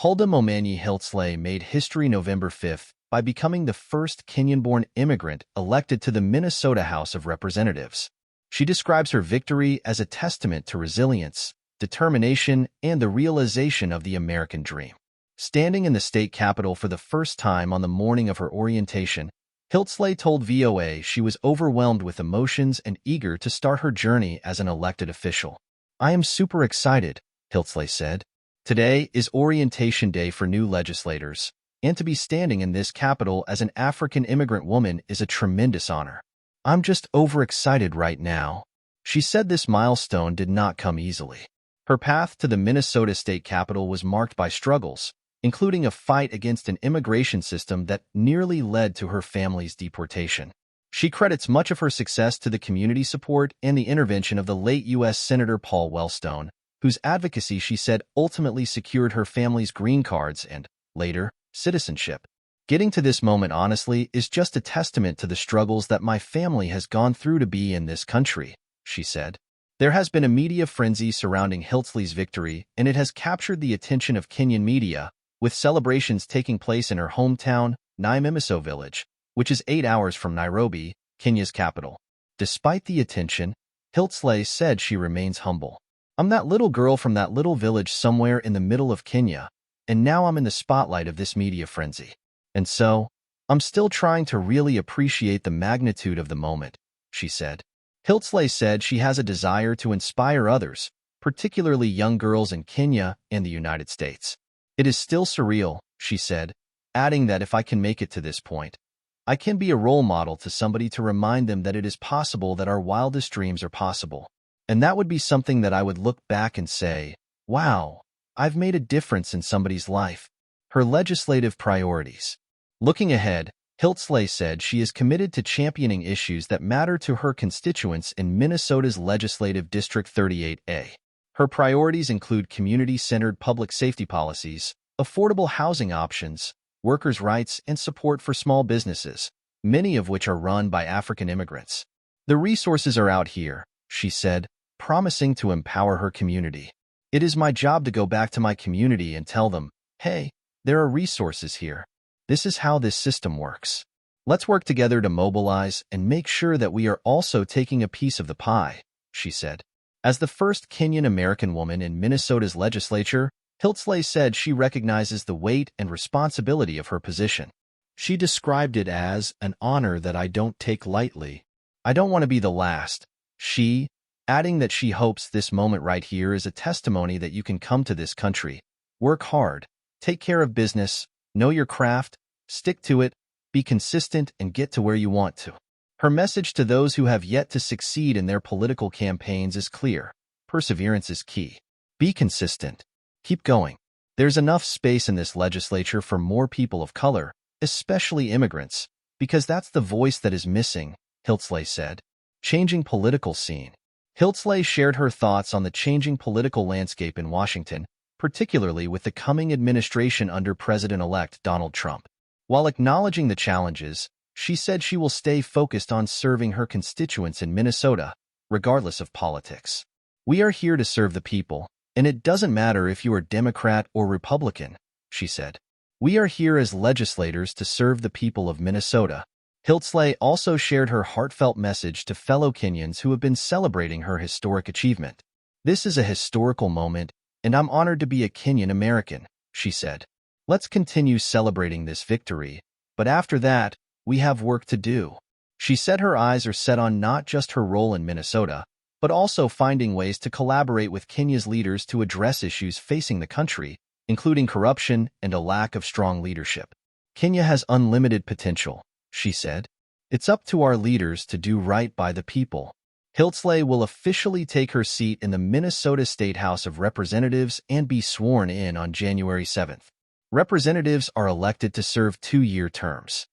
Huldah Momanyi Hiltsley made history November 5th by becoming the first Kenyan-born immigrant elected to the Minnesota House of Representatives. She describes her victory as a testament to resilience, determination, and the realization of the American dream. Standing in the state capitol for the first time on the morning of her orientation, Hiltsley told VOA she was overwhelmed with emotions and eager to start her journey as an elected official. "I am super excited," Hiltsley said. "Today is orientation day for new legislators, and to be standing in this capitol as an African immigrant woman is a tremendous honor. I'm just overexcited right now." She said this milestone did not come easily. Her path to the Minnesota state capitol was marked by struggles, including a fight against an immigration system that nearly led to her family's deportation. She credits much of her success to the community support and the intervention of the late U.S. Senator Paul Wellstone, whose advocacy she said ultimately secured her family's green cards and, later, citizenship. "Getting to this moment honestly is just a testament to the struggles that my family has gone through to be in this country," she said. There has been a media frenzy surrounding Hiltsley's victory, and it has captured the attention of Kenyan media, with celebrations taking place in her hometown, Nyamiso village, which is 8 hours from Nairobi, Kenya's capital. Despite the attention, Hiltsley said she remains humble. "I'm that little girl from that little village somewhere in the middle of Kenya, and now I'm in the spotlight of this media frenzy. And so, I'm still trying to really appreciate the magnitude of the moment," she said. Hiltsley said she has a desire to inspire others, particularly young girls in Kenya and the United States. "It is still surreal," she said, adding that if I can make it to this point, I can be a role model to somebody to remind them that it is possible that our wildest dreams are possible. And that would be something that I would look back and say, wow, I've made a difference in somebody's life. Her legislative priorities. Looking ahead, Hiltsley said she is committed to championing issues that matter to her constituents in Minnesota's Legislative District 38A. Her priorities include community-centered public safety policies, affordable housing options, workers' rights, and support for small businesses, many of which are run by African immigrants. "The resources are out here," she said, promising to empower her community. "It is my job to go back to my community and tell them, hey, there are resources here. This is how this system works. Let's work together to mobilize and make sure that we are also taking a piece of the pie," she said. As the first Kenyan-American woman in Minnesota's legislature, Hiltsley said she recognizes the weight and responsibility of her position. She described it as an honor that I don't take lightly. "I don't want to be the last," adding that she hopes this moment right here is a testimony that you can come to this country, work hard, take care of business, know your craft, stick to it, be consistent, and get to where you want to. Her message to those who have yet to succeed in their political campaigns is clear. Perseverance is key. Be consistent. Keep going. There's enough space in this legislature for more people of color, especially immigrants, because that's the voice that is missing, Hiltsley said. Changing political scene. Hiltsley shared her thoughts on the changing political landscape in Washington, particularly with the coming administration under President-elect Donald Trump. While acknowledging the challenges, she said she will stay focused on serving her constituents in Minnesota, regardless of politics. "We are here to serve the people, and it doesn't matter if you are Democrat or Republican," she said. "We are here as legislators to serve the people of Minnesota." Hiltsley also shared her heartfelt message to fellow Kenyans who have been celebrating her historic achievement. "This is a historical moment, and I'm honored to be a Kenyan American," she said. "Let's continue celebrating this victory, but after that, we have work to do." She said her eyes are set on not just her role in Minnesota, but also finding ways to collaborate with Kenya's leaders to address issues facing the country, including corruption and a lack of strong leadership. "Kenya has unlimited potential," she said. "It's up to our leaders to do right by the people." Hiltsley will officially take her seat in the Minnesota State House of Representatives and be sworn in on January 7th. Representatives are elected to serve 2-year terms.